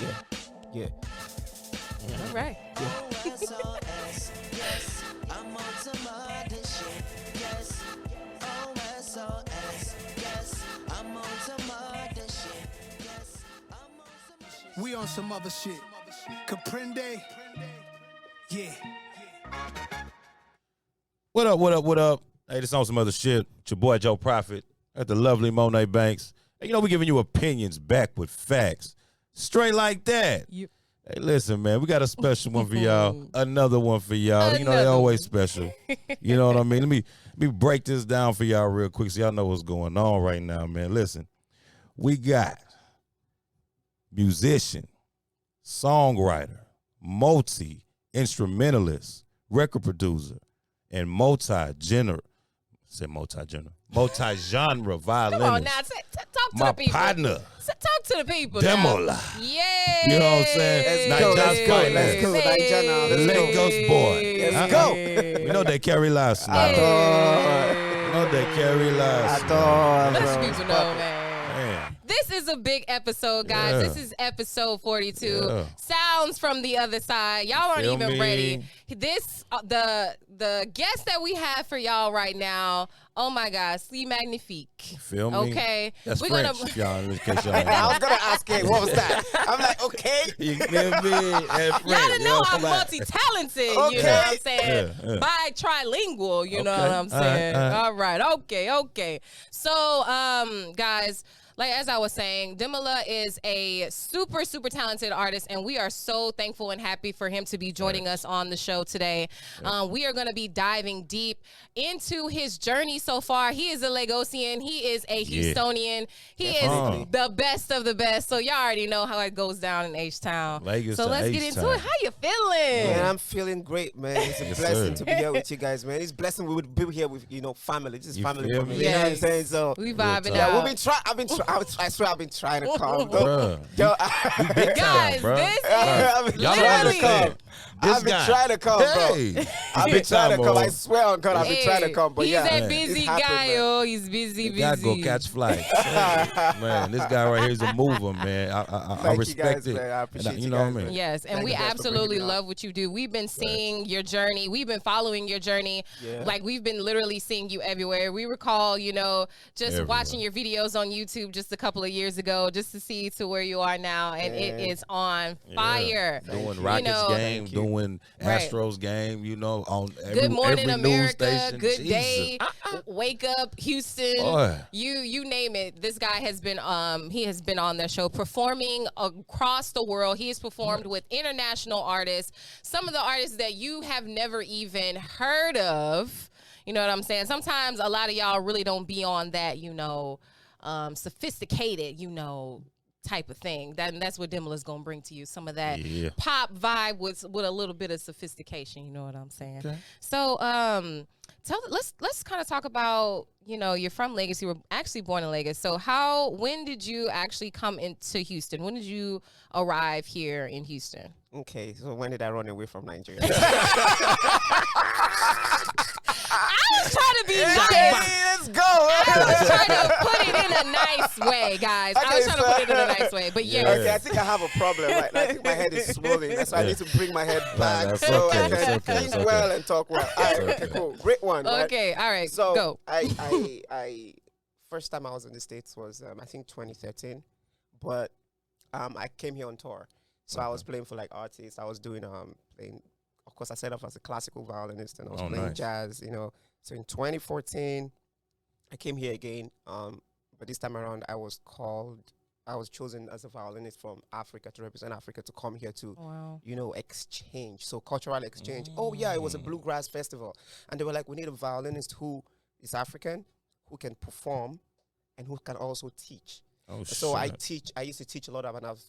Yeah. All right. OSOS, yes, I'm on some other shit. Yes, OSOS, yes, I'm on some other shit. Yes, I'm on some shit. We on some other shit. Comprende? Yeah. What up, what up, what up? Hey, this on some other shit. It's your boy Joe Prophet at the lovely Monet Banks. Hey, you know, we giving you opinions back with facts. Straight like that. Yep. Hey, listen, man, we got a special one for y'all. Another one for y'all. You know, they always special. You know what I mean? Let me break this down for y'all real quick so y'all know what's going on right now, man. Listen, we got musician, songwriter, multi-instrumentalist, record producer, and multi-genre violinist. Come on now, talk to My the people. partner, Talk to the people. Demola. Yeah. You know what I'm saying? Let's go, Nigeria's let's go, finest. let's go. Nigeria, The let's go. Lagos boy. Let's go. You know they carry lives now. I thought. You know they carry lives. I thought. Let bro. the people know, man. Man. This is a big episode, guys. Yeah. This is episode 42. Yeah. Sounds from the other side. Y'all aren't Feel even me? ready. This the guest that we have for y'all right now. Oh my God, c'est magnifique. Feel me? Okay, That's we're French, gonna. y'all, in case y'all I know. was gonna ask you, what was that? I'm like, okay. You feel me? That's French. Y'all didn't know I'm like- multi-talented, you know Okay. what I'm saying? Yeah, yeah. By trilingual, you know Okay. what I'm saying? All right. All right, okay. So, guys, like as I was saying, Demola is a super, super talented artist, and we are so thankful and happy for him to be joining us on the show today. We are going to be diving deep into his journey so far. He is a Lagosian. He is a Yeah. Houstonian. He Definitely. is the best of the best. So y'all already know how it goes down in H-Town. Vegas So to let's get into it. H-Town. How you feeling? Man, I'm feeling great, man. It's a Yes, blessing sir. to be here with you guys, man. It's a blessing we would be here with, family. This is You family feel for me. me? You know what I'm Yes. saying? So, We talk. vibing yeah, out. we've been trying. I swear I've been trying to come. Bruh. Yo, Big Guys, time, bruh. this I've is been Y'all trying to literally. come. This I've been guy. trying to come, bro. Hey. I've been Big trying to time, come. bro. I swear on God, I've been trying to come. But he's yeah, a it's busy happened, guy, man. yo. He's busy, Gotta busy. go catch flights. Man, this guy right here is a mover, man. I Thank you respect guys, it. man. I appreciate And you know what I guys, mean? man. Yes, and Thank we you guys for bringing absolutely me on. love what you do. We've been seeing your journey. We've been following your journey. Yeah. Like we've been literally seeing you everywhere. We recall, just Everywhere. watching your videos on YouTube just a couple of years ago, just to see to where you are now, and it Yeah. is on fire. Doing you. Rockets know, game, Thank you. doing Right. Astros game, on every, Good morning, every news America. station. Good Jesus. day. Wake up, Houston. Boy. You name it. This guy has been he has been on their show performing across the world. He has performed with international artists, some of the artists that you have never even heard of. You know what I'm saying? Sometimes a lot of y'all really don't be on that, sophisticated, type of thing. That's what Demola's gonna bring to you. Some of that Yeah. pop vibe with a little bit of sophistication. You know what I'm saying? Okay. So let's kind of talk about, you're from Lagos. You were actually born in Lagos. So when did you actually come into Houston? When did you arrive here in Houston? Okay, so when did I run away from Nigeria? I was trying to be Okay, nice. let's go. I was trying to put it in a nice way, guys. I was Okay, trying to put it in a nice way. But Yeah. yes. Okay, I think I have a problem right now. I think my head is swollen. That's why I need to bring my head back that's so okay, I it's can okay, it's think okay. well and talk well. All right, okay. okay, cool. Great one, right? Okay, all right, So go. I first time I was in the States was I think 2013, but I came here on tour. So I was playing for like artists. I was doing playing. Of course, I set up as a classical violinist, and I was playing nice. jazz. So in 2014, I came here again. But this time around, I was chosen as a violinist from Africa to represent Africa to come here to Wow. exchange. So cultural exchange. Oh yeah, it was a bluegrass festival. And they were like, we need a violinist who is African, who can perform, and who can also teach. Oh, So I shit. used to teach a lot of, and I've,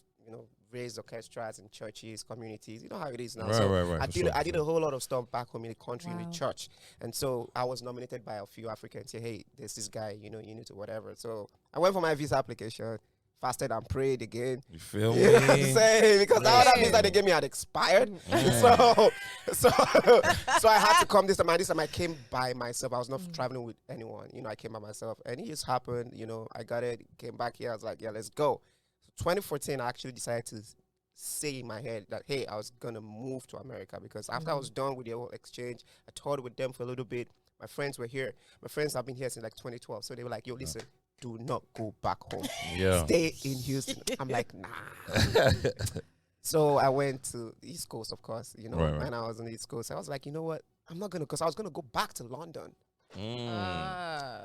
raised orchestras in churches, communities. You know how it is now. Right, so right, I for did sure, I did for a whole lot of stuff back home in the country, in Wow. the church. And so I was nominated by a few Africans. Say, hey, there's this guy, you need to whatever. So I went for my visa application, fasted and prayed again. You feel You know what I'm me? saying? Because the other Man. visa they gave me had expired. Man. So I had to come this time. And this time I came by myself. I was not traveling with anyone. I came by myself. And it just happened. I got it, came back here. I was like, yeah, let's go. So 2014, I actually decided to say in my head that, hey, I was going to move to America, because after I was done with the whole exchange, I toured with them for a little bit. My friends were here. My friends have been here since like 2012. So they were like, yo, listen, do not go back home. Yeah. Stay in Houston. I'm like, nah. So I went to the East Coast, of course, you know, Right. and I was on the East Coast. I was like, you know what? I'm not going to, because I was going to go back to London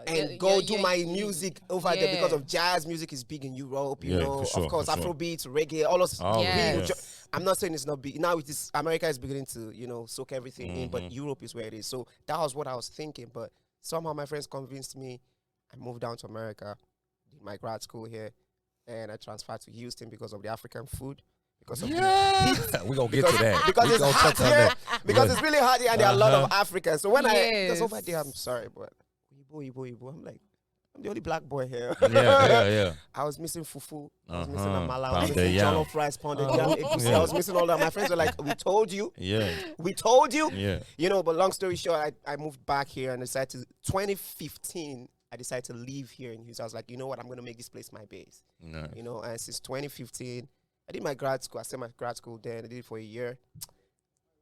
and go do my music over there, because of jazz music is big in Europe, you know, for sure, of course, for sure. Afrobeats, reggae, all those. Yes. I'm not saying it's not big. Now it is, America is beginning to, you know, soak everything in, but Europe is where it is. So that was what I was thinking. But somehow my friends convinced me. I moved down to America, did my grad school here, and I transferred to Houston because of the African food. Because of We're going to get to that. because We it's gonna hot touch on here. that. Because it's really hot here, and there are a lot of Africans. So when because Yes. over there, I'm sorry, but Igbo, I'm like, I'm the only black boy here. Yeah. I was missing fufu. I was missing amala. I was Pounded missing yam. jollof rice, pounded yam. I was missing all that. My friends were like, we told you. Yeah. We told you. Yeah. You know, but long story short, I moved back here and decided to, 2015, I decided to live here in Houston. I was like, you know what, I'm going to make this place my base. Nice. You know, and since 2015, I did my grad school. I started my grad school then. I did it for a year.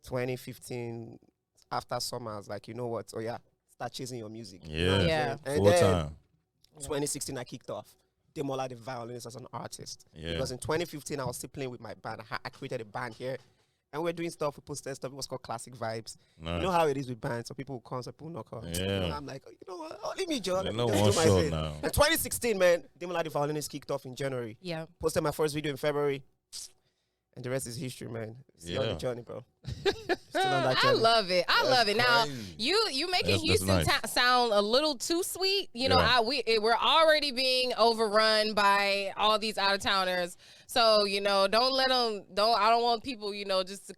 2015, after summer, I was like, you know what? Oh, yeah, start chasing your music. You know what I'm Yeah. saying? And Full then time. 2016, I kicked off Demola the Violinist as an artist. Yeah. Because in 2015, I was still playing with my band. I created a band here. And we were doing stuff. We posted stuff. It was called Classic Vibes. Nice. You know how it is with bands. So people will come, some people will not come. Yeah. You know, I'm like, oh, you know what? Oh, leave me, John. Yeah, Let no me just one do my show thing. now. And 2016, man, Demola the Violinist kicked off in January. Yeah. Posted my first video in February. And the rest is history, man. Still on the journey, bro. Still on that I journey. love it. I love it. Now crazy. you making That's Houston nice. sound a little too sweet. You know, Yeah. we're already being overrun by all these out of towners. So you know, don't let them. I don't want people, you know, just to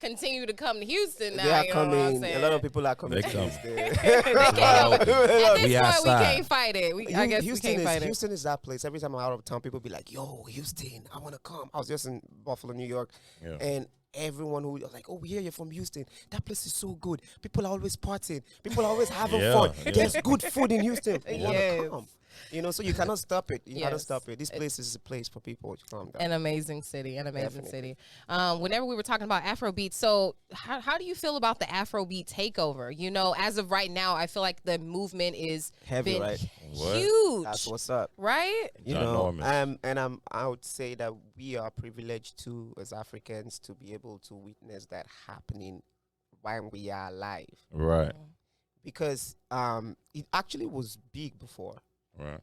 continue to come to Houston now. They are you know what I'm coming. saying? A lot of people are coming They to come. Houston. They can't help it. At this We point, we outside. can't fight it. I guess we can't fight it. Houston is that place. Every time I'm out of town, people be like, yo, Houston, I want to come. I was just in Buffalo, New York. Yeah. And everyone who was like, oh, we hear you're from Houston. That place is so good. People are always partying. People are always having fun. Yeah. There's good food in Houston. We want to Yes. come. You know, so you cannot stop it. You cannot Yes. stop it. This place is a place for people to come down. An amazing city, Definitely. city. Whenever we were talking about Afrobeat, so how do you feel about the Afrobeat takeover? You know, as of right now, I feel like the movement is Heavy, been right? What? huge. That's what's up. Right? You know, Ginormous. I would say that we are privileged too, as Africans, to be able to witness that happening when we are alive. Right. Because it actually was big before. Right.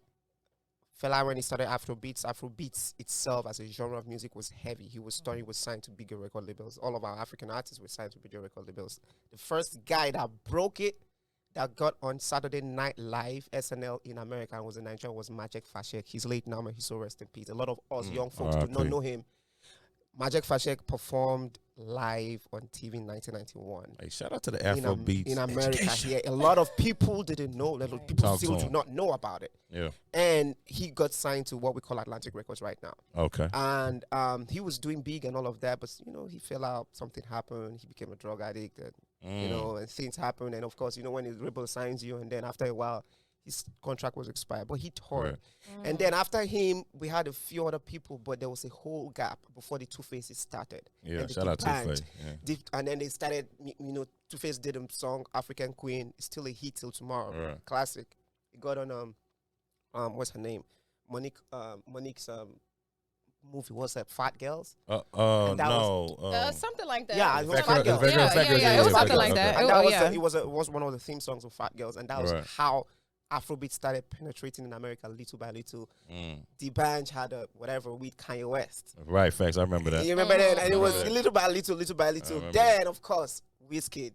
Fela, when he started Afrobeats itself as a genre of music was heavy. He was signed to bigger record labels. All of our African artists were signed to bigger record labels. The first guy that broke it, that got on Saturday Night Live, SNL in America, and was in Nigeria, was Majek Fashek. He's late now, and he's so rest in peace. A lot of us young folks do not R.I.P. know him. Majek Fashek performed live on TV in 1991. Hey, shout out to the Afro Beats in America here. A lot of people didn't know. A lot of people Talk still to do him. not know about it. Yeah. And he got signed to what we call Atlantic Records right now. Okay. And he was doing big and all of that, but you know, he fell out. Something happened. He became a drug addict, and you know, and things happened. And of course, you know, when his label signs you, and then after a while, his contract was expired. But he toured. Right. And then after him, we had a few other people, but there was a whole gap before the Two Faces started. Yeah. And Shout out to band Face. Yeah. and then they started, you know, Two Face did a song, African Queen. It's still a hit till tomorrow. Right. Classic. It got on what's her name? Monique's movie. What's that? Fat Girls. No. Something like that. Yeah, it was Something Fat Girls. like that. Yeah, it was something like that. And Oh, that was yeah. it was one of the theme songs of Fat Girls, and that was Right. how Afrobeat started penetrating in America little by little. Mm. The band had a whatever with Kanye West. Right. Facts. I remember that. You remember that? And it was Right. little by little, little by little. remember. Then, of course, Wizkid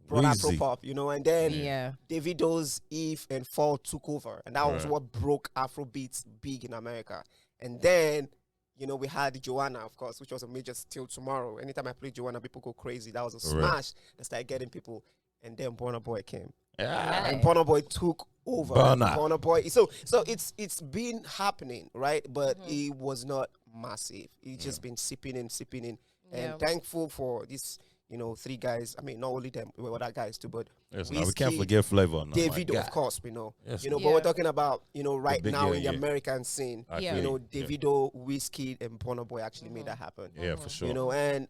brought Afro Weezy. pop, you know, and then Yeah. Davido's Eve and Fall took over, and that was Right. what broke Afrobeats big in America. And then, you know, we had Joanna, of course, which was a major still tomorrow. Anytime I played Joanna, people go crazy. That was a Right. smash that started getting people. And then Burna Boy came, Yeah. and Burna Boy took over. Burna. Burna Boy. So it's been happening, right? But it was not massive. It's just been sipping in, and Yeah. thankful for this. you know, 3 guys. I mean, not only them, we were other guys too, but Yes, no, we can't Wizkid, forget Flavor. No, Davido, my of God. course, we know. Yes, You know, Yeah. but we're talking about, you know, right big- now yeah, in the yeah. American scene. I Yeah. You agree. know, Davido, Wizkid, and Burna Boy actually made that happen. Yeah, for sure. You know, and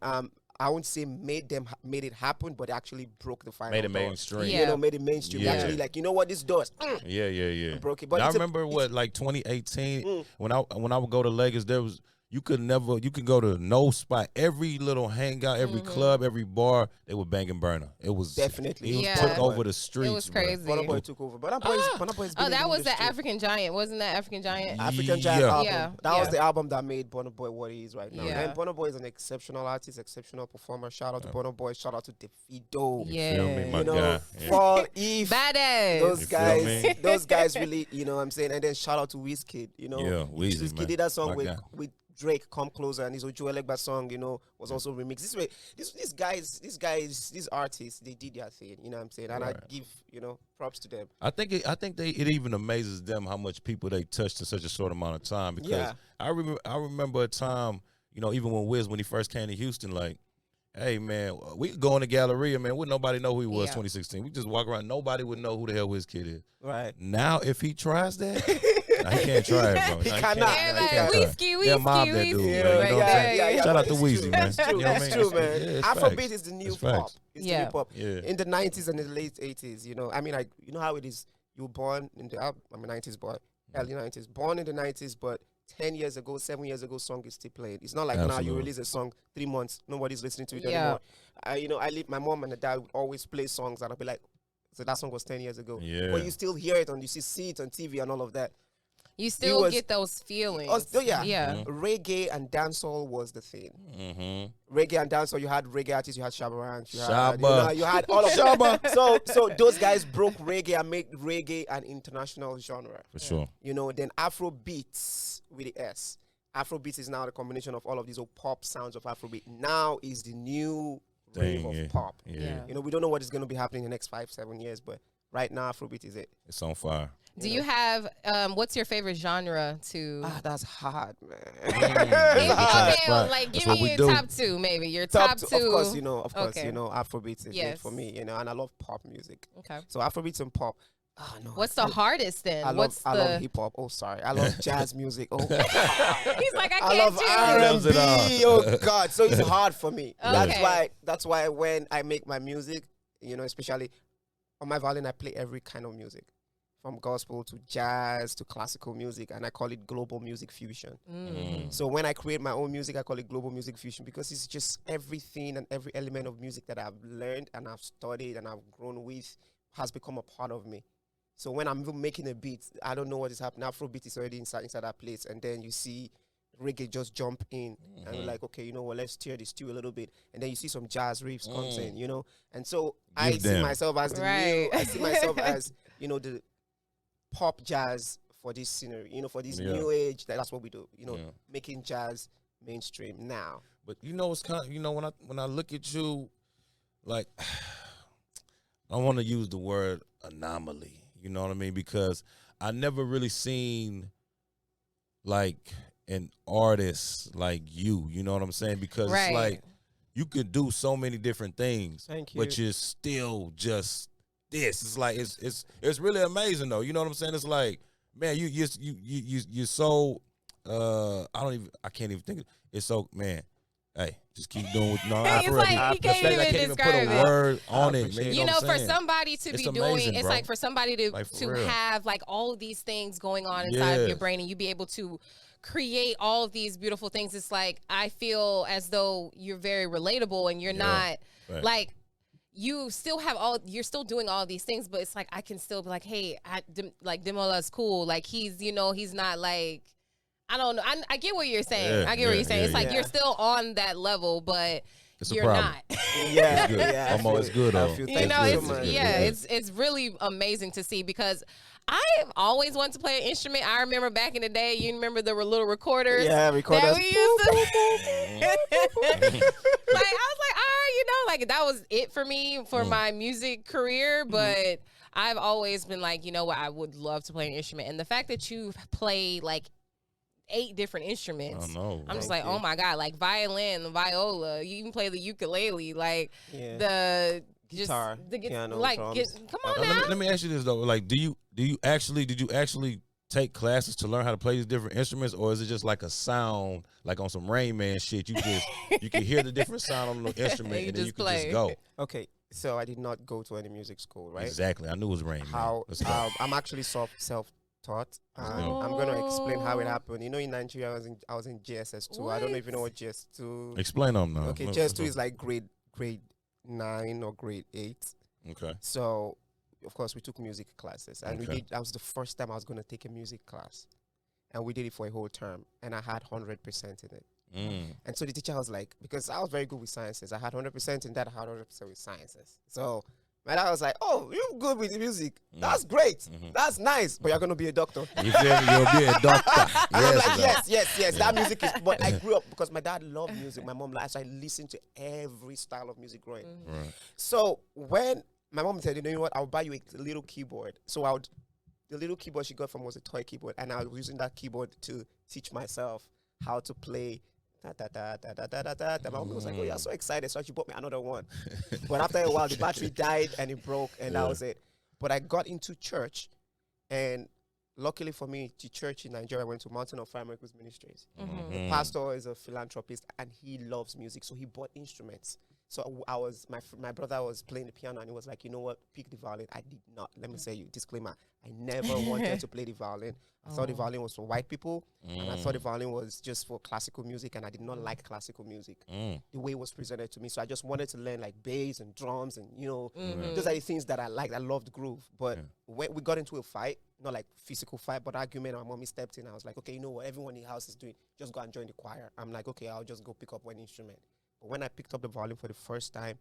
I wouldn't say made it happen, but actually broke the final Made it door. mainstream. Yeah. You know, made it mainstream. They Yeah. actually like, you know what this does? Yeah. Broke it. But And I it's a- remember it's- what, like 2018, when I would go to Vegas, there was you could go to no spot, every little hangout, every club, every bar, they were banging Burner. It was Definitely. It was Yeah. took over the streets. It was bro. crazy. Burna Boy took over. Burna Boy's been Oh, in that the was the industry. African Giant. Wasn't that African Giant? African Giant Yeah. album. Yeah, That was yeah. the album that made Burna Boy what he is right now. Yeah. And Burna Boy is an exceptional artist, exceptional performer. Shout out to Burna Boy. Shout out to Davido. Yeah. Feel me, my You know, guy. Yeah. Fall Eve. Badass. Those You feel guys, me? those guys really, you know what I'm saying? And then shout out to Wizkid, you know. Yeah, Weezy, Wizkid man. did that song My with, guy. with Drake, Come Closer, and his Ojo Elegba song, you know, was also remixed. These guys, these artists, they did their thing, you know what I'm saying? And I Right. give, you know, props to them. I think it even amazes them how much people they touched in such a short amount of time. Because Yeah. I remember a time, you know, even when he first came to Houston, like, hey man, we could go in the Galleria, man. Wouldn't nobody know who he was? Yeah. 2016, we just walk around, nobody would know who the hell Wizkid is. Right. Now, if he tries that, nah, he can't try it, bro. He Nah, cannot. nah, he Everybody, can't try it. Wizkid, They'll mob that Wizkid, dude, Wizkid. man. You know what I'm saying? Yeah. Shout out but to it's Weezy, true. man. It's true. You know what I It's mean? true, man. Yeah, it's Afrobeat facts. is the new It's pop. facts. It's the Yeah. new pop. Yeah. In the 90s and the late 80s, you know, I mean, like, you know how it is. You were born in the, I'm a 90s boy, early 90s, born in the 90s, but 10 years ago, 7 years ago, song is still played. It's not like now you Absolutely. release a song 3 months, nobody's listening to it Yeah. anymore. You know, my mom and the dad would always play songs and I'll be like, so that song was 10 years ago. Yeah. But you still hear it you see it on TV and all of that. You still was- get those feelings. Yeah. Yeah. Reggae and dancehall was the thing. Mm-hmm. Reggae and dancehall, you had reggae artists, you had Shabarank, you Shabba. had all of Shabba. them. So those guys broke reggae and made reggae an international genre. For sure. You know, then Afro beats with the S. Afro beats is now the combination of all of these old pop sounds of Afrobeat. Now is the new wave Thing, of yeah. pop. Yeah. You know, we don't know what is going to be happening in the next 5-7 years, but right now Afrobeat is it. It's on fire. Do you have what's your favorite genre to? That's hard, man. Maybe, That's okay, right. like give That's what me we your do. top 2, maybe your top 2. Of course, you know, Okay. Afrobeat is it Yes. for me, you know, and I love pop music. Okay. So Afrobeats and pop. Oh, no. What's the hardest then? I love What's the? hip hop. Oh, sorry. I love jazz music. Oh, He's like, I I can't love choose. R&B. Loves it all. Oh God, so it's hard for me. Okay. That's why when I make my music, you know, especially on my violin, I play every kind of music, from gospel to jazz to classical music, and I call it global music fusion. So when I create my own music, I call it global music fusion because it's just everything and every element of music that I've learned and I've studied and I've grown with has become a part of me. So when I'm even making a beat, I don't know what is happening. Afrobeat is already inside that place, and then you see reggae just jump in, and you're like, okay, you know what? Let's stir the stew a little bit, and then you see some jazz riffs comes in, you know. And so I see them. myself as the Right. new. I see myself as, you know, the pop jazz for this scenery, you know, for this Yeah. new age. That's what we do, you know, Yeah. making jazz mainstream now. But you know, it's kind of, you know, when I look at you, like, I want to use the word anomaly. You know what I mean? Because I never really seen like an artist like you. You know what I'm saying? Because Right. it's like you could do so many different things, Thank you. but you're still just this. It's like it's really amazing though. You know what I'm saying? It's like, man, you're so I can't even think. It's so, man. Hey, just keep doing what. No, It's like you can't I even put describe a it. word on it. appreciate Man, You know, what I'm for saying? somebody to It's be doing, amazing, it's bro. like for somebody to Like, for to real. have like all of these things going on inside of your Yes. brain, and you be able to create all of these beautiful things. It's like I feel as though you're very relatable, and you're not Right. like. You still have you're still doing all these things, but it's like I can still be like, hey, like Demola's cool. Like he's, you know, he's not like, I don't know. I get what you're saying. Yeah, I get what yeah, you're saying. yeah, It's like yeah. you're still on that level, but It's a you're problem. not. Yeah, It's good. yeah. I'm always good, I though. feel- You thank know, you it's so much. yeah, Yeah. it's really amazing to see because I've always wanted to play an instrument. I remember back in the day, you remember the little recorders Yeah, that recorders. we used to. Like I was like, you know, like that was it for me for my music career. But I've always been like, you know what, I would love to play an instrument. And the fact that you play like 8 different instruments. I know. I'm just Thank like, you. oh my God, like violin, viola, you even play the ukulele, like Yeah. the Guitar, the piano, like drums. come on Now, now. let me ask you this though. Like, did you actually take classes to learn how to play these different instruments, or is it just like a sound, like on some Rain Man shit? You can hear the different sound on the instrument, You and then just you can play. just go. Okay, so I did not go to any music school, right? Exactly. I knew it was Rain Man. How Let's go. I'm actually self-taught. Oh. I'm going to explain how it happened. You know, in Nigeria, I was in GSS2. I don't know if you know what GS2. Explain them now. Okay, GS2 is like grade 9 or grade 8. Okay. So, of course, we took music classes, and Okay. that was the first time I was going to take a music class, and we did it for a whole term, and I had 100% in it. And so the teacher was like, because I was very good with sciences, I had 100% in that, I had 100% with sciences. So my dad was like, "Oh, you're good with the music. That's great. That's nice. But you're gonna be a doctor." You feel me? You'll be a doctor. And I'm like, Yes. yes. That music is. But I grew up because my dad loved music. My mom liked, so I listened to every style of music growing. Right. So when my mom said, "You know what? I'll buy you a little keyboard." So the little keyboard she got from was a toy keyboard, and I was using that keyboard to teach myself how to play. My mom was like, "Oh, you're so excited!" So she bought me another one. But after a while, the battery died and it broke, and that was it. But I got into church, and luckily for me, the church in Nigeria, I went to Mountain of Fire Miracles Ministries. The pastor is a philanthropist, and he loves music, so he bought instruments. So I was my brother was playing the piano, and he was like, "You know what? Pick the violin." I did not. Let me say you disclaimer. I never wanted to play the violin. I thought the violin was for white people, and I thought the violin was just for classical music, and I did not like classical music the way it was presented to me. So I just wanted to learn like bass and drums, and those are the things that I liked. I loved groove. But when we got into a fight, not like physical fight, but argument, and my mommy stepped in. I was like, "Okay, you know what? Everyone in the house is doing. Just go and join the choir." I'm like, "Okay, I'll just go pick up one instrument." But when I picked up the violin for the first time,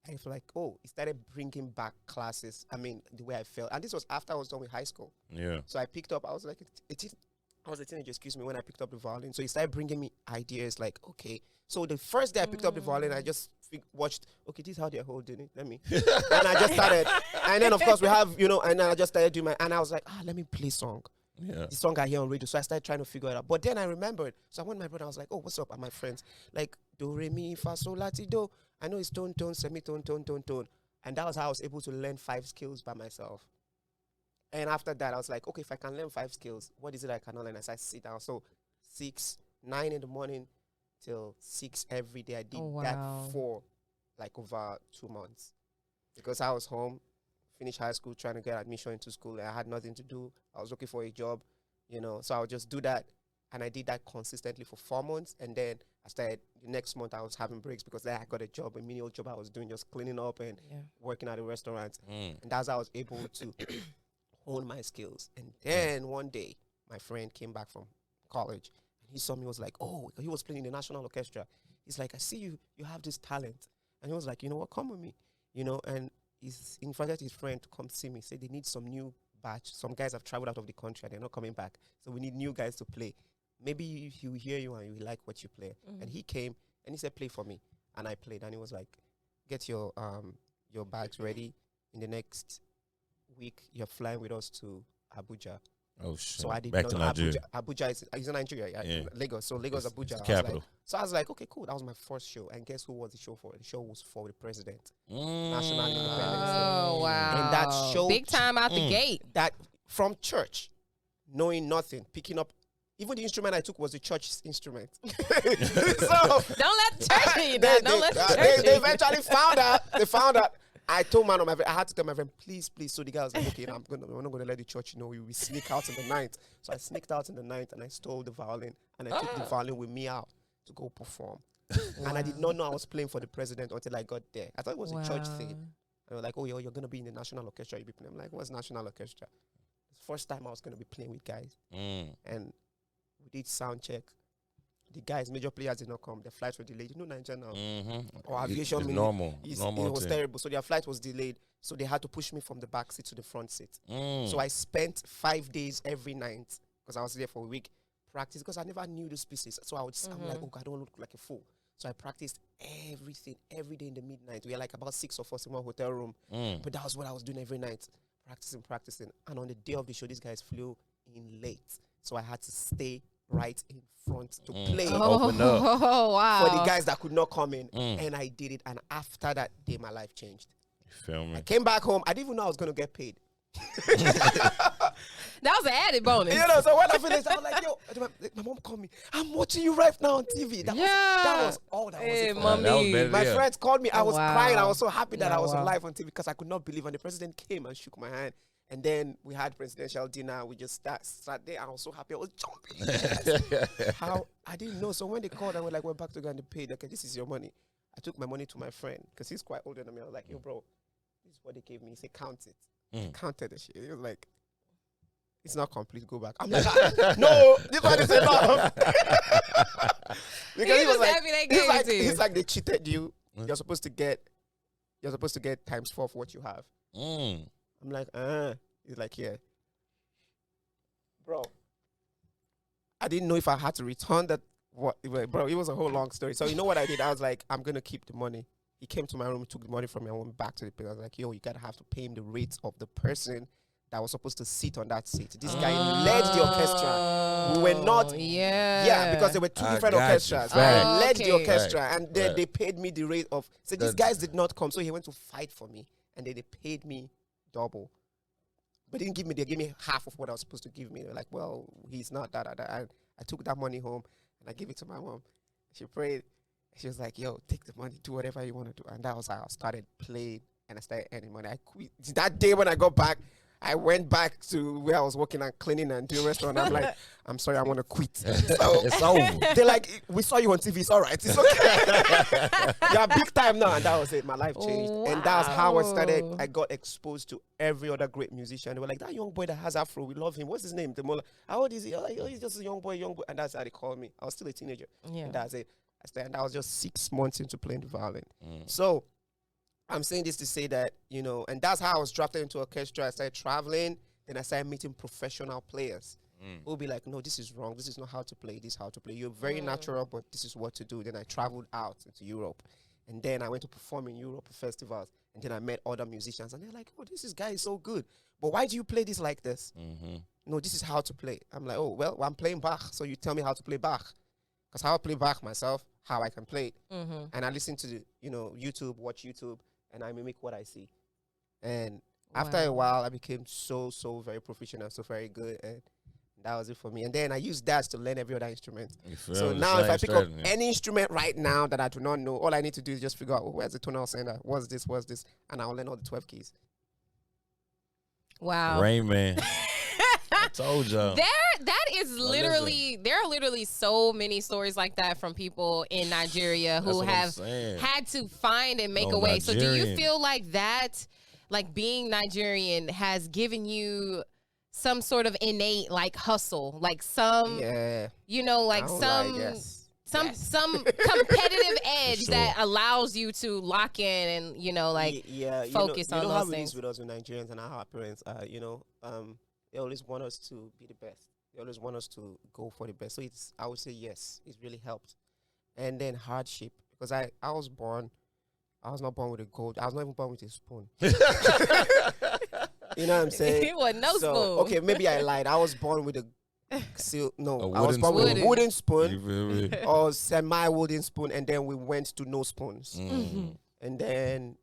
I feel like, oh, it started bringing back classes. I mean, the way I felt. And this was after I was done with high school. Yeah. So I picked up, I was like, I was a teenager, when I picked up the violin. So it started bringing me ideas like, okay. So the first day I picked up the violin, I just watched, okay, this is how they're holding it. Let me. And I just started. And then, of course, we have, and I just started doing and I was like, let me play song. Yeah. The song I hear on radio. So I started trying to figure it out. But then I remembered. So I went to my brother. I was like, "Oh, what's up?" And my friends, like, do, re, mi, fa, sol, la, ti, do. I know it's tone, tone, semitone, tone, tone, tone. And that was how I was able to learn 5 skills by myself. And after that, I was like, okay, if I can learn 5 skills, what is it I cannot learn? As I sit down. So 9 in the morning till 6 every day. I did that for like over 2 months. Because I was home, finished high school, trying to get admission into school, and I had nothing to do. I was looking for a job, so I would just do that. And I did that consistently for 4 months. And then I started, the next month I was having breaks because then I got a menial job I was doing, just cleaning up and working at a restaurant. And that's how I was able to hone my skills. And then one day, my friend came back from college and he saw me, was like, oh, he was playing in the National Orchestra. He's like, I see you have this talent. And he was like, you know what, come with me, and he's invited his friend to come see me. Said they need some new batch. Some guys have traveled out of the country and they're not coming back. So we need new guys to play. Maybe he will hear you and you will like what you play. And he came and he said, play for me. And I played. And he was like, get your bags ready. In the next week, you're flying with us to Abuja. Oh, shit. So I did Back to Nigeria. Abuja is in Nigeria, yeah. Lagos. So Lagos, It's Abuja. the capital. So I was like, okay, cool. That was my first show. And guess who was the show for? The show was for the president. National Independence Day. Oh, wow. And that show, big time out the gate. that from church, knowing nothing, picking up, even the instrument I took was the church instrument. So Don't let the church hear you. Don't let the church they hear you. eventually found out. They found out. I told my friend, I had to tell my friend, please. So the guy was like, okay, we're not going to let the church know. We sneak out in the night. So I sneaked out in the night and I stole the violin and I took the violin with me out to go perform. And I did not know I was playing for the president until I got there. I thought it was a church thing. And they were like, oh, you're going to be in the National Orchestra. You'll be playing. I'm like, what's National Orchestra? It's the first time I was going to be playing with guys. And we did sound check. The guys, major players did not come. Their flights were delayed. Nigeria now. Or aviation. It's normal. It was terrible. So their flight was delayed. So they had to push me from the back seat to the front seat. So I spent 5 days every night, because I was there for a week, practice, because I never knew those pieces. So I'm like, oh, I don't look like a fool. So I practiced everything, every day in the midnight. We had like about 6 of us in one hotel room. But that was what I was doing every night, practicing. And on the day of the show, these guys flew in late. So I had to stay right in front to play Open up. Oh, wow. for the guys that could not come in. And I did it. And after that day, my life changed. You feel me? I came back home. I didn't even know I was going to get paid. That was an added bonus. You know, so when I finished, I was like, yo, my mom called me. I'm watching you right now on TV. That was all that was Hey, it for me. mommy. That was better, My yeah. friends called me. I was Wow. crying. I was so happy that Yeah, I was wow. live on TV because I could not believe. And the president came and shook my hand. And then we had presidential dinner. We just sat there. I was so happy. I was jumping. Yes. How I didn't know. So when they called and we're back to go and they paid. Okay, this is your money. I took my money to my friend because he's quite older than me. I was like, yo, bro, this is what they gave me. He said, count it. I counted the shit. He was like, it's not complete. Go back. I'm like, no, this one is enough. Because he was like, happy they gave it to you. he's like, they cheated you. You're supposed to get times 4 for what you have. I'm like, He's like, yeah. Bro, I didn't know if I had to return that. Bro, it was a whole long story. So you know what I did? I was like, I'm going to keep the money. He came to my room, took the money from me, and went back to the place. I was like, yo, you gotta have to pay him the rates of the person that was supposed to sit on that seat. This guy led the orchestra. We were not, yeah, because there were two different got you. orchestras. Right. I led the Okay. orchestra, and then Right. they paid me the rate of. So these guys did not come, so he went to fight for me, and then they paid me double. But they didn't give me. They gave me half of what I was supposed to give me. They're like, well, he's not that. And I took that money home, and I gave it to my mom. She prayed. She was like, yo, take the money, do whatever you want to do. And that was how I started playing and I started earning money. I quit. That day when I got back, I went back to where I was working and cleaning and doing restaurant. I'm like, I'm sorry, I want to quit. So It's over. they're like, we saw you on TV. It's all right. It's okay. You're big time now. And that was it. My life changed. And that's how I started. I got exposed to every other great musician. They were like, that young boy that has Afro, we love him. What's his name? Demola. How old is he? Like, oh, he's just a young boy. And that's how they called me. I was still a teenager. Yeah. And that's it. And I was just 6 months into playing the violin. So I'm saying this to say that, you know, and that's how I was drafted into orchestra. I started traveling. Then I started meeting professional players who'll be like, no, this is wrong. This is not how to play. This is how to play. You're very natural, but this is what to do. Then I traveled out into Europe. And then I went to perform in Europe festivals. And then I met other musicians. And they're like, oh, this guy is so good. But why do you play this like this? No, this is how to play. I'm like, oh, well, I'm playing Bach. So you tell me how to play Bach. Because how I play Bach myself, how I can play it. And I listen to, YouTube, watch YouTube, and I mimic what I see. And after a while, I became so very proficient and so very good. And that was it for me. And then I used that to learn every other instrument. So now if I pick up any instrument right now that I do not know, all I need to do is just figure out, where's the tonal center? What's this? And I'll learn all the 12 keys. Wow. Rain Man. I told y'all. There are literally so many stories like that from people in Nigeria who have had to find and make a way. So do you feel like that, like being Nigerian has given you some sort of innate like hustle, like some, like some competitive edge that allows you to lock in and, focus on those things? With us with Nigerians and our parents, they always want us to be the best. They always want us to go for the best. So I would say yes, it really helped. And then hardship, because I was not born with a gold. I was not even born with a spoon. You know what I'm saying? It was no spoon. Okay, maybe I lied. I was born with I was born with a wooden spoon or semi-wooden spoon, and then we went to no spoons. And then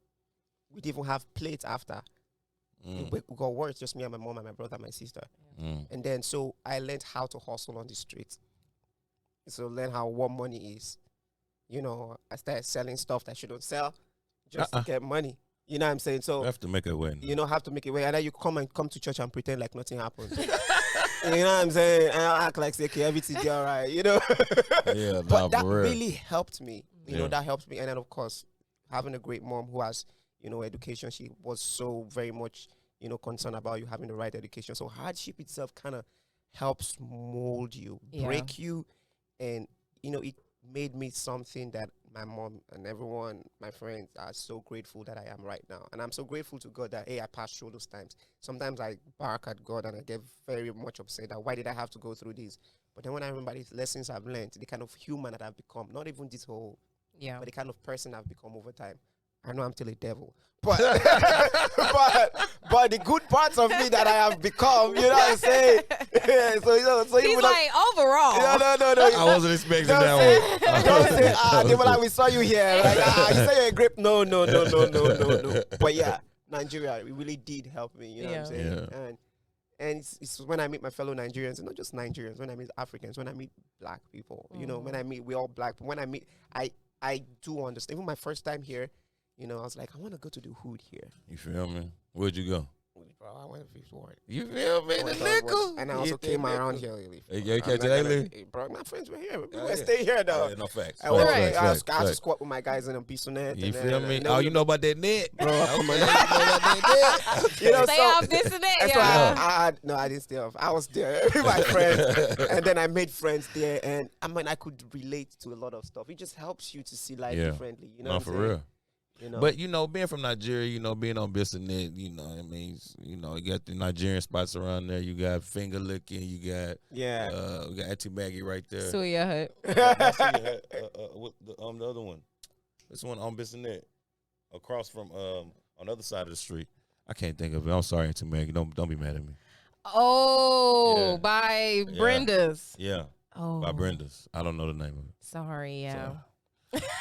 we didn't even have plates after. We got worse, just me and my mom and my brother and my sister. And then so I learned how to hustle on the streets. So learn what money is. I started selling stuff that I shouldn't sell just to get money. You know what I'm saying? So you have to make it way. Have to make it way. And then you come to church and pretend like nothing happened. You know what I'm saying? And I act like, okay, everything's all right, Yeah, but that real. really helped me. That helped me. And then, of course, having a great mom who has, education, she was so very much, concerned about you having the right education. So hardship itself kind of helps mold you, break you. And, it made me something that my mom and everyone, my friends, are so grateful that I am right now. And I'm so grateful to God that, I passed through those times. Sometimes I bark at God and I get very much upset that why did I have to go through this? But then when I remember these lessons I've learned, the kind of human that I've become, not even this whole, but the kind of person I've become over time. I know I'm still a devil, but but the good parts of me that I have become, you know what I'm saying? Yeah, so He's like, overall. No. I wasn't expecting Don't that say, one. don't say, Demola, we saw you here. Like, you say you're a grip. No. But yeah, Nigeria, it really did help me. You know what I'm saying? Yeah. And it's when I meet my fellow Nigerians, and not just Nigerians, when I meet Africans, when I meet black people, you know, when I meet, we all black. When I meet, I do understand. Even my first time here, you know, I was like, I want to go to the hood here. You feel me? Where'd you go? Bro, I went to Fifth Ward. You feel me? The nickel. And I also came around here lately. Hey, you catch it lately? Bro, my friends were here. We Yeah, were yeah. stay here, though. No facts. I was Facts. to squat with my guys in a piece of net. You feel me? Oh, you know about that net? Bro, come on. You know, Stay off this and that, That's yeah. why I didn't stay off. I was there with my friends. And then I made friends there. And I mean, I could relate to a lot of stuff. It just helps you to see life differently. You know no, what for I'm saying? real. You know? But, you know, being from Nigeria, you know, being on Bissonnet, you know, I mean, you know, you got the Nigerian spots around there. You got finger licking. You got, we got Auntie Maggie right there. Suya Hut. What the other one? This one on Bissonnet, across from on the other side of the street. I can't think of it. I'm sorry, Auntie Maggie. Don't be mad at me. Oh, Yeah. by Brenda's. Yeah, Oh, by Brenda's. I don't know the name of it. sorry, yeah.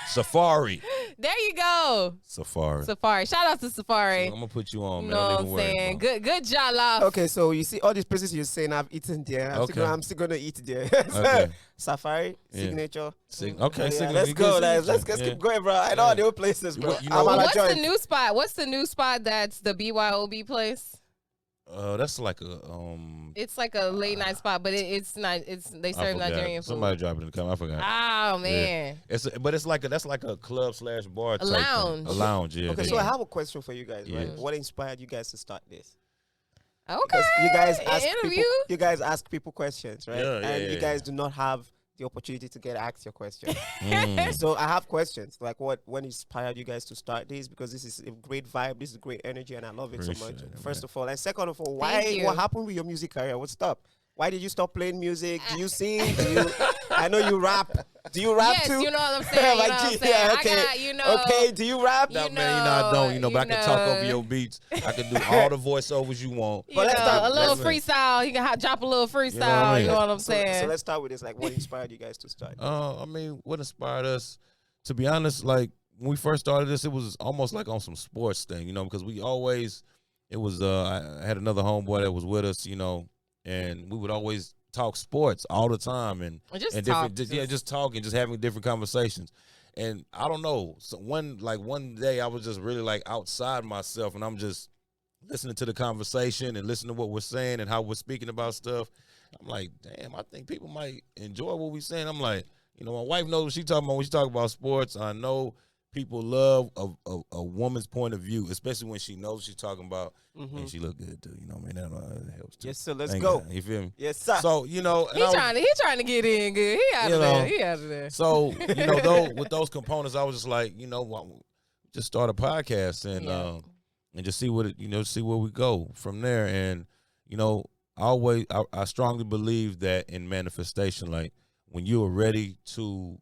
Safari. There you go. Safari. Safari. Shout out to Safari. I'm gonna put you on, You man. know Don't what even I'm worry, saying? bro. Good job, love. Okay, so you see all these places you're saying I've eaten there. I'm still gonna eat there. Okay. Safari, Yeah. Signature. Okay, Yeah, Signature. let's You go. good, Let's Signature? keep going, bro. I know all the old places, bro. You know I'm what? on a What's the joint. new spot? What's the new spot that's the BYOB place? That's like a It's like a late night spot, but it's not. They I serve forgot. Nigerian food. Somebody dropped it in the comment. I forgot. Oh man. But it's like that's like a club / bar type thing. lounge. A lounge, yeah. Okay, so I have a question for you guys, right? Yeah. What inspired you guys to start this? Okay. Because you guys An ask interview. people, you guys ask people questions, right? Yeah, and yeah, you guys do not have the opportunity to get asked your question. Mm. So I have questions like when inspired you guys to start this, because this is a great vibe, this is great energy, and I love it so much. Appreciate it, First man. of all, and second of all, Thank you. what happened with your music career? What's up? Why did you stop playing music? Do you sing? I know you rap. Do you rap Yes, too? you know what I'm saying. You know what I'm saying. yeah, I okay. got, you know. Okay, do you rap? No, You man, you know I don't. You know, but I can talk over know. your beats. I can do all the voiceovers you want. You But let's know, start- a little let's- freestyle. You can drop a little freestyle. what I mean? You know what I'm So saying? let's start with this. Like, what inspired you guys to start? I mean, what inspired us? To be honest, like when we first started this, it was almost like on some sports thing, you know, because we always, it was. I had another homeboy that was with us, you know, and we would always talk sports all the time, and Just and talk, different, just talking, just having different conversations. And I don't know, so one day I was just really like outside myself, and I'm just listening to the conversation and listening to what we're saying and how we're speaking about stuff. I'm like, damn, I think people might enjoy what we're saying. I'm like, you know, my wife knows what she's talking about when she talk about sports. I know people love a woman's point of view, especially when she knows what she's talking about, and she look good too. You know what I mean? That helps too. Yes, sir. Let's Thank go. God. You feel me? Yes, sir. So, you know, and he I was- trying to get in good. He out You of know. there. He out of there. So, you know, though, with those components, I was just like, you know, just start a podcast and Yeah. and just see what it, you know, see where we go from there. And you know, I strongly believe that in manifestation, like when you are ready to,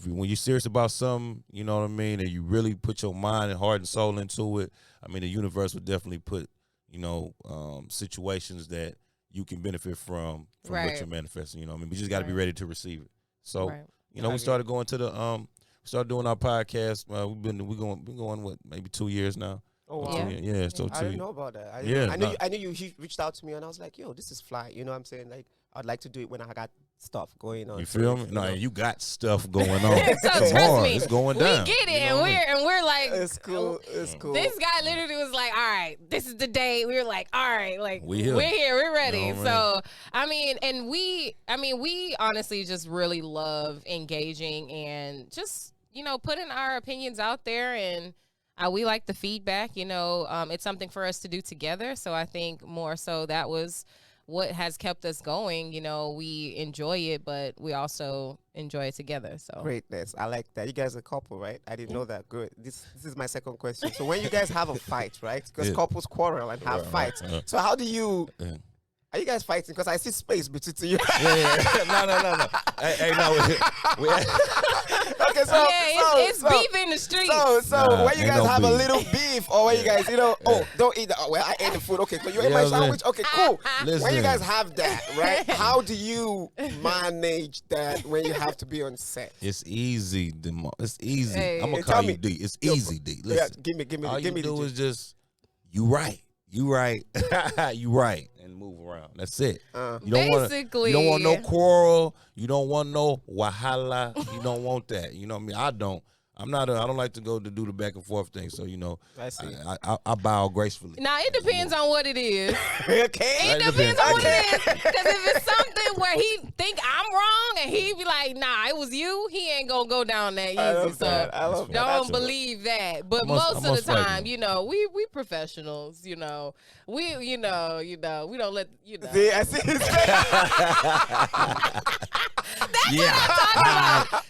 when you're serious about something, you know what I mean, and you really put your mind and heart and soul into it, I mean, the universe would definitely put, you know, situations that you can benefit from Right. what you're manifesting. You know what I mean? We just got to be Right. ready to receive it. So. Right. You know, I we agree. started going to the we started doing our podcast. We've been going what, maybe 2 years now. Oh, Or wow. 2 years. Yeah, so I 2 didn't know about that. Yeah, I knew you reached out to me, and I was like, yo, this is fly. You know what I'm saying? Like, I'd like to do it when I got stuff going on. You So, feel me? No, know. and you got stuff going on. So It's trust hard. me, It's going down. We get it, You know and what I mean? we're like, It's cool. It's cool. This guy literally was like, all right, this is the day. We were like, all right, like We here. we're here, we're ready. You know what So I mean, and we honestly just really love engaging and just, you know, putting our opinions out there, and we like the feedback. You know, it's something for us to do together. So I think more so that was what has kept us going. You know, we enjoy it, but we also enjoy it together. So Greatness. I like that. You guys are a couple, right? I didn't know that. Good. This is my second question. So when you guys have a fight, right? Because Yeah. couples quarrel and have fights. right. So how do you? Yeah. Are you guys fighting? Because I see space between you. Yeah. No. Hey, no. Okay, so it's beef in the streets. So Nah, when you ain't guys no have a beef. little beef, or when you guys, oh, don't eat that. Oh, well, I ate the food. Okay, so you ate Yeah, my listen. sandwich. Okay, cool. When you Listen. guys have that, right? How do you manage that when you have to be on set? It's easy, it's easy. Hey. I'm gonna Hey, call tell you me. D. It's Yo, easy, D. Yeah, Listen, give me all the you do gist. is just you right, you right, and move around. That's it. You don't want Basically. You don't want no quarrel. You don't want no wahala. You don't want that. You know what I mean? I don't. I don't like to go to do the back and forth thing. So I see. I bow gracefully. Now it depends on what it is. Okay. It depends on what it is. Because if it's something where he think I'm wrong and he be like, nah, it was you, he ain't gonna go down that easy. I love So that. I love that. don't That's believe that. But I most of must the fight time, him. we professionals, we don't let See, I see his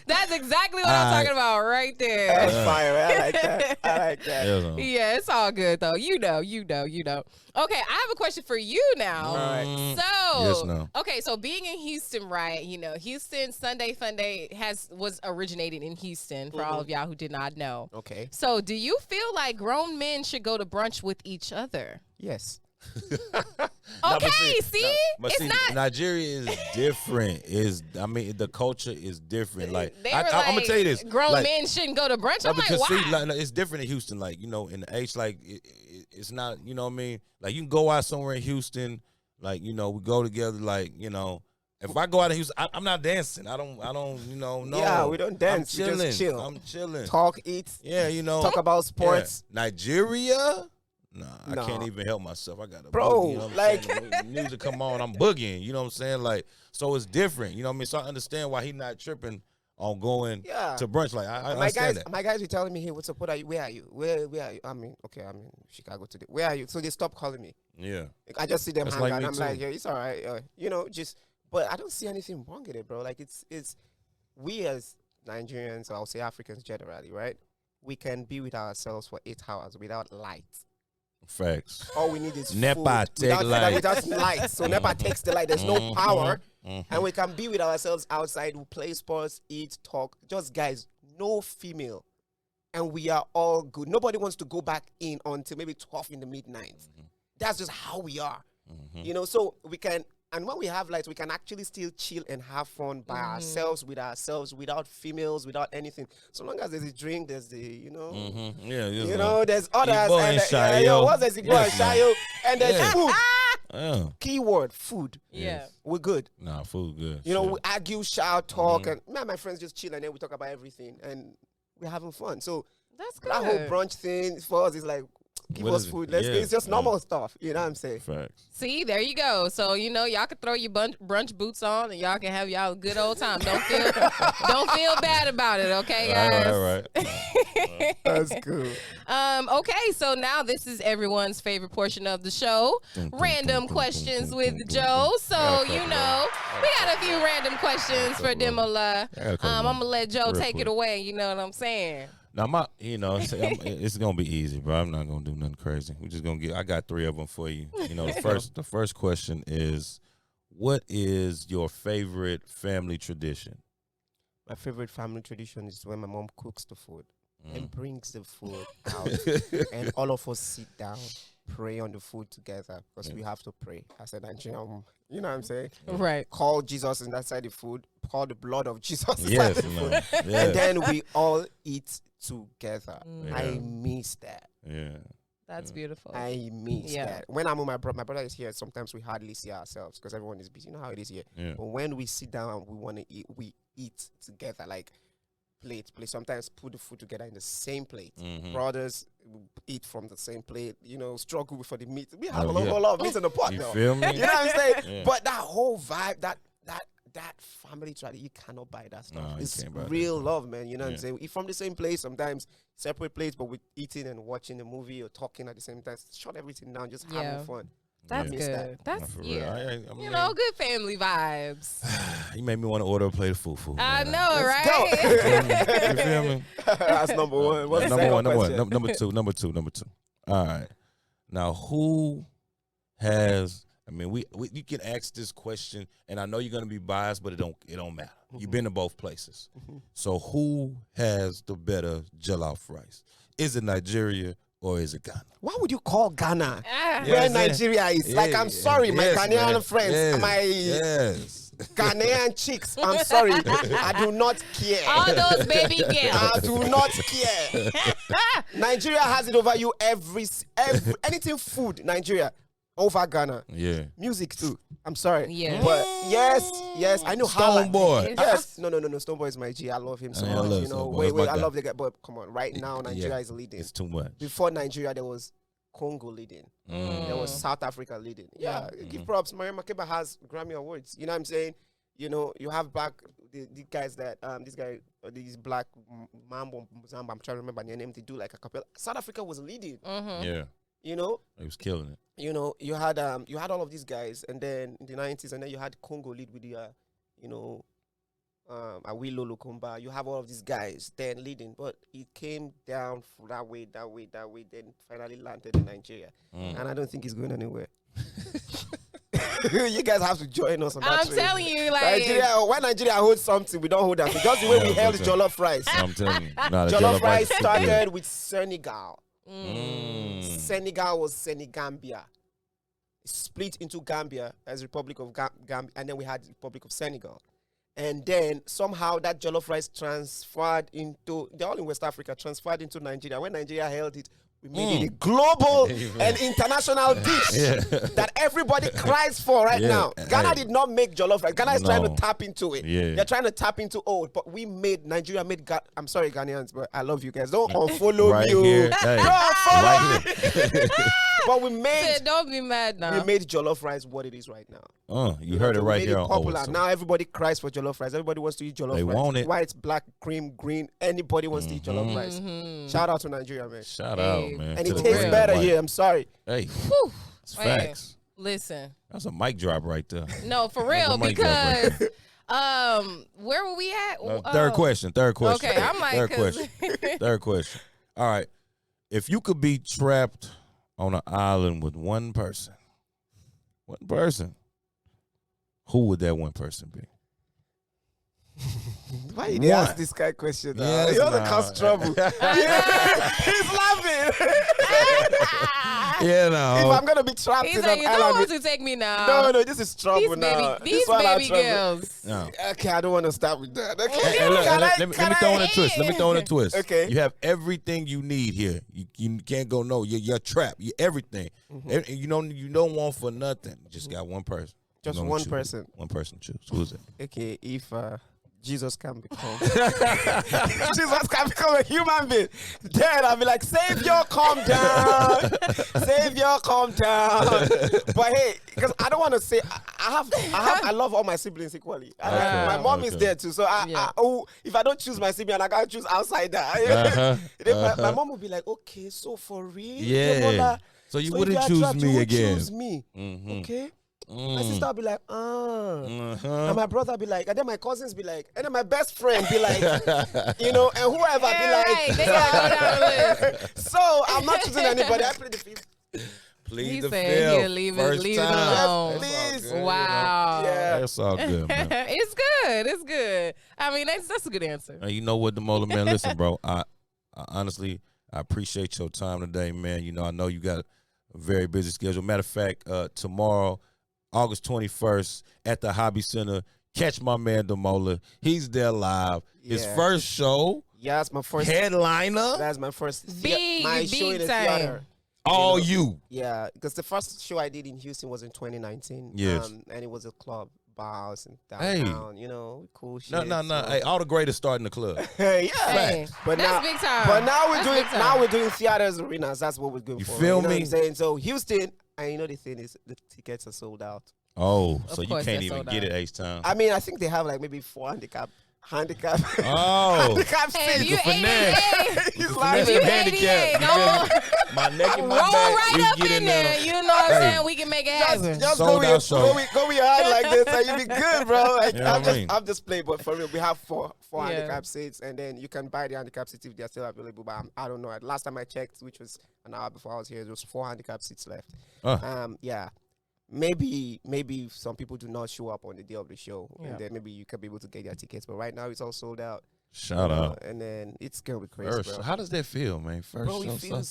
That's exactly what I'm talking about right there. That's fire. I like that. I like that. Yeah, it's all good though. You know. Okay, I have a question for you now. All right. So, Yes, no. okay, so being in Houston, right? Houston Sunday Fun Day was originated in Houston for all of y'all who did not know. Okay. So, do you feel like grown men should go to brunch with each other? Yes. Okay, it's not. Nigeria is different. The culture is different. Like They I'm were gonna tell you this. Grown like, men shouldn't go to brunch. No, I'm like, because why? see, like, it's different in Houston. Like, in the H, like it's not. You know what I mean? Like, you can go out somewhere in Houston. Like, we go together. Like, if I go out of Houston, I'm not dancing. I don't. No. Yeah, we don't dance. I'm We chilling. just chill. I'm chilling. Talk, eat, Yeah, talk about sports. Yeah. Nigeria. Nah, No. I can't even help myself. I got to Bro, boogie, you know what I'm like- saying? When the music come on, I'm boogieing. You know what I'm saying? Like, so it's different. You know what I mean? So I understand why he not tripping on going Yeah. to brunch. Like, I My understand guys, that. my guys be telling me, "Hey, what's up? Where are you? Where are you? Where are you?" I'm in Chicago today. Where are you? So they stop calling me. Yeah. I just see them That's hang like out. me I'm too. like, yeah, it's all right. But I don't see anything wrong with it, bro. Like it's we as Nigerians, or I'll say Africans generally, right? We can be with ourselves for 8 hours without light. Facts. All we need is NEPA food. take light. Without light. So NEPA takes the light. There's no Mhm, power. mhm. And we can be with ourselves outside. We play sports, eat, talk. Just guys, no female. And we are all good. Nobody wants to go back in until maybe 12 in the midnight. That's just how we are. So we can, and when we have lights, we can actually still chill and have fun by ourselves, with ourselves, without females, without anything. So long as there's a drink, there's the, Yeah, there's others. Igbo And and Shayo. what's there's Igbo and Yes, man. Shayo, and there's Yeah. food. Yeah. Keyword, food. Yeah. We're good. Nah, food good. We argue, shout, talk, and me and my friends just chill, and then we talk about everything, and we're having fun. So That's good. that whole brunch thing for us is like, give What us is it? food. Yeah, It's just normal stuff. You know what I'm saying? Facts. See, there you go. So y'all can throw your brunch boots on, and y'all can have y'all a good old time. Don't feel bad about it, okay, guys? All right. That's cool. Okay, so now this is everyone's favorite portion of the show, random questions with Joe. So we got a few random questions for Demola. I'm gonna let Joe Real take quick. it away. You know what I'm saying? Now it's gonna be easy, bro. I'm not gonna do nothing crazy. We just gonna I got 3 of them for you. The first question is, what is your favorite family tradition? My favorite family tradition is when my mom cooks the food and brings the food out, and all of us sit down, pray on the food together, because we have to pray as a Nigerian. You know what I'm saying? Right. Call Jesus inside the food, pour the blood of Jesus inside Yes, the food, man. Yeah. and then we all eat together. Yeah. I miss that. Yeah. That's beautiful. I miss Yeah. that. When I'm with my brother is here, sometimes we hardly see ourselves because everyone is busy. You know how it is here. Yeah. But when we sit down and we want to eat, we eat together, like plate. Sometimes put the food together in the same plate. Brothers eat from the same plate. Struggle for the meat. We have a lot of meat in the pot You now. feel me? You know what I'm saying? Yeah. But that whole vibe, that family tradition, you cannot buy that stuff. No, you It's can't buy that real stuff. love, man. You know what I'm Yeah. saying? We eat from the same place, sometimes separate plates, but we're eating and watching the movie or talking at the same time. Shut everything down, just Yeah. having fun. That's miss good. that. That's For real. I mean, good family vibes. you made me want to order a plate of fufu. I man. know, Let's right? You feel me? That's number one. What's the Number second one. question? Number two. All right. Now, who has? I mean, we you can ask this question, and I know you're gonna be biased, but it don't matter. You've been to both places. So who has the better jollof rice? Is it Nigeria or is it Ghana? Why would you call Ghana where Yes, Nigeria is? yeah, Like, I'm sorry, my yes, Ghanaian man. friends, Yes, my yes. Ghanaian chicks. I'm sorry, I do not care. All those baby girls. I do not care. Nigeria has it over you every anything food. Nigeria over Ghana. Yeah. Music too. I'm sorry. Yeah. But yes, I know how. Stone Boy. Yes. No. Stoneboy is my G. I love him so I much. love You know, Stonebwoy. wait, That's my I guy. love the guy. But come on, right now Nigeria Yeah. is leading. It's too much. Before Nigeria, there was Congo leading. There was South Africa leading. Yeah, give props. Maria Makeba has Grammy Awards. You know what I'm saying? You know, you have back the guys that these black Mambo Zamba. I'm trying to remember their name. They do like a couple. South Africa was leading. Yeah. You know, He was killing it. you know, you had all of these guys, and then in the 90s, and then you had Congo lead with the Awilo Lukumba. You have all of these guys then leading, but it came down that way, then finally landed in Nigeria, and I don't think it's going anywhere. You guys have to join us on that. I'm train. telling you, like Nigeria, when Nigeria holds something, we don't hold that. Just the way we held jollof rice. I'm telling you. Nah, the Jollof rice is too good. started with Senegal. Senegal was Senegambia. Split into Gambia as Republic of Gambia, and then we had the Republic of Senegal. And then somehow that jollof rice transferred into, they're all in West Africa, transferred into Nigeria. When Nigeria held it, we made it a global and international dish that everybody cries for right now. Ghana did not make jollof rice. Ghana is trying to tap into it. They're trying to tap into but Nigeria made, I'm sorry Ghanaians, but I love you guys. Don't unfollow Right me. here. Hey, Don't unfollow right me. here. But we made, don't be mad now. we made jollof rice what it is right now. You heard it We right made here it on popular. OSOS. Now everybody cries for jollof rice. Everybody wants to eat jollof They rice. want it. White, black, cream, green. Anybody wants to eat jollof rice. Shout out to Nigeria, man. Shout out, Hey. man. And to it the tastes green better and white. here. I'm sorry. Hey, Whew. it's Hey, facts. listen, That's a mic drop right there. no, for That's a real, mic drop right because where were we at? Third question. Okay, I'm like, third 'cause- question. Third question. All right. If you could be trapped on an island with one person, who would that one person be? Why you ask this guy question? Yes, You want to nah. cause trouble. He's laughing. Yeah, no. If I'm going to be trapped He's in like, an you don't island. want to take me now. No, this is trouble now. These This one I'm baby trouble. girls. No. Okay, I don't want to start with that. Okay. Hey, look, Can let I- me can throw in I- a twist. Let me throw in a twist. Okay. You have everything you need here. You can't go no. You're trapped. You everything. You don't want for nothing. You just got one person. Just You don't one choose. person. One person choose. Who is it? Okay, if Jesus can become Jesus can become a human being, then I'll be like, Savior, calm down. Savior, calm down. But hey, because I don't want to say I love all my siblings equally. My mom is there too. So if I don't choose my sibling, I gotta choose outsider. Then my mom will be like, okay, so for real? Yeah. Demola, So you if wouldn't are choose trapped, you me would again. Choose me. Okay. My Mm. sister will be like, and my brother be like, and then my cousins be like, and then my best friend be like, and whoever be Right, like, they gotta go down the list. so I'm not choosing anybody. I play the fifth. Plead He the said fifth. he'll leave it First time. alone. Yes, That's all please. good, you know. Wow. Yeah. That's all good, man. It's good. It's good. I mean, that's a good answer. You know what, Demola, man? Listen, bro. I honestly, I appreciate your time today, man. I know you got a very busy schedule. Matter of fact, tomorrow, August 21st, at the Hobby Center, catch my man Demola. He's there live. His Yeah. first show, Yeah, that's my first. headliner, That's my first. My Big show in the time. theater. all you. Yeah, because the first show I did in Houston was in 2019. Yes. And it was a club, bars, and Hey. downtown. Cool shit. No. so- Hey, all the greatest start in the club. Hey, yeah. Hey, But that's now, big time. But now That's big time. we're doing theaters, arenas. That's what we're going You for. feel you know me? What I'm saying? So Houston, and the thing is, the tickets are sold out. Oh, Of so you course can't they're even sold get out. it H-Town. I mean, I think they have like maybe 4 handicap. Oh. handicap Hey, if seats. you finesse. 88, He's Finesse lying. if you the handicap. 88, You go feel me? My neck and roll my back. right we up get in there. You know what I'm Hey. saying? We can make it happen. Just Sold go out with, show. go with your hand like this, and you be good, bro. Like, Yeah, I mean. I'm just playing, but for real, we have four Yeah. handicap seats, and then you can buy the handicap seats if they're still available. But I don't know. Last time I checked, which was an hour before I was here, there was 4 handicap seats left. Uh. Yeah. maybe some people do not show up on the day of the show, Yeah. and then maybe you can be able to get your tickets. But right now it's all sold out. Shout out. And then it's gonna be crazy, First, bro. how does that feel, man? First Bro, show,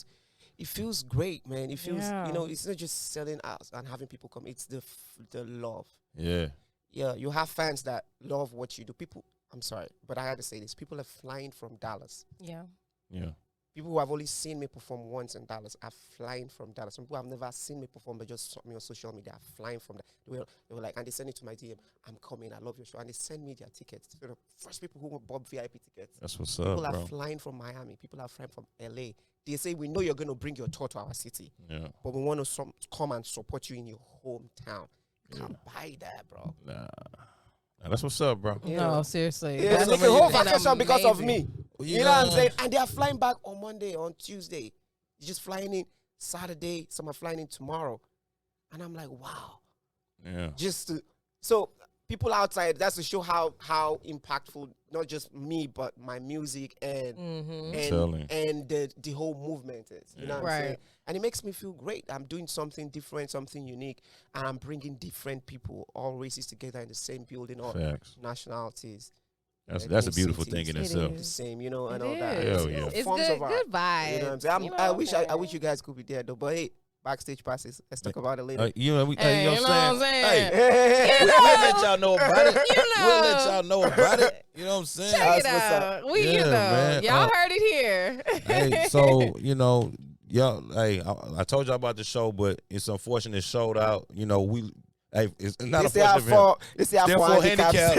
it feels great, man. It feels, Yeah. it's not just selling out and having people come. It's the love. Yeah. Yeah, you have fans that love what you do. People, I'm sorry, but I had to say this. People are flying from Dallas. Yeah. Yeah. People who have only seen me perform once in Dallas are flying from Dallas. Some people have never seen me perform, but just saw me on social media are flying from that. They were like, and they send it to my DM. I'm coming. I love your show. And they send me their tickets. So the first people who bought VIP tickets. That's what's up, People are bro. flying from Miami. People are flying from LA. They say, we know you're going to bring your tour to our city, Yeah. but we want to come and support you in your hometown. You can't buy that, bro. Nah, that's what's up, bro. No, seriously. Yeah, That's they make a whole been vacation because of amazing. me. You know what I'm saying? And they are flying back on Monday, on Tuesday. They're just flying in Saturday. Some are flying in tomorrow. And I'm like, wow. Yeah. So people outside, that's to show how impactful, not just me, but my music and the whole movement is. You know what I'm saying? And it makes me feel great. I'm doing something different, something unique, and I'm bringing different people, all races together in the same building, all nationalities. That's a beautiful thing in itself. The same, and all that. Hell yeah. It's forms good, of art. good vibes. You know what I'm saying? I wish you guys could be there though. But hey, backstage passes. Let's talk about it later. You know what I'm saying? Hey, we'll let y'all know about it. We'll let y'all know about it. You know what I'm saying? Check it out. Man. Y'all heard it here. Hey, so y'all. Hey, I told y'all about the show, but it's unfortunate it showed out. It's not unfortunate. This is our handicap.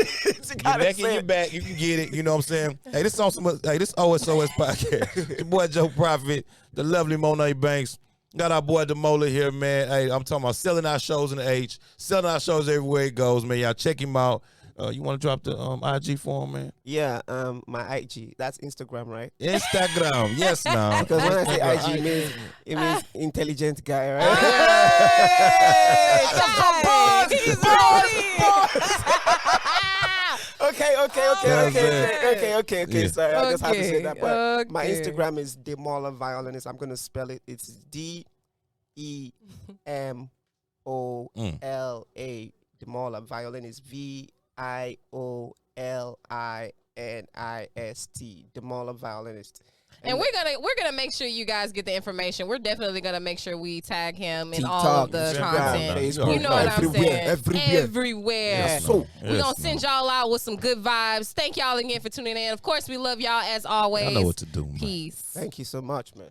Your neck and your back, you can get it. You know what I'm saying? Hey, this OSOS podcast. Your boy Joe Prophet, the lovely Monet Banks. Got our boy Demola here, man. Hey, I'm talking about selling our shows in the H, selling our shows everywhere it goes, man. Y'all check him out. You want to drop the IG for him, man? Yeah, my IG. That's Instagram, right? Instagram, yes, now. Because when I say IG, it means intelligent guy, right? He's ready. Okay. Yeah. Sorry, I just had to say that. But my Okay. Instagram is Demola Violinist. I'm gonna spell it. It's DEMOLA. Demola Violinist. VIOLINIST. Demola Violinist. And we're gonna make sure you guys get the information. We're definitely gonna make sure we tag him in all TikTok, of the Instagram, content. Facebook, You know what I'm saying? everywhere. Everywhere. So We're gonna send y'all out with some good vibes. Thank y'all again for tuning in. Of course, we love y'all as always. I know what to do, man. Peace. thank you so much, man.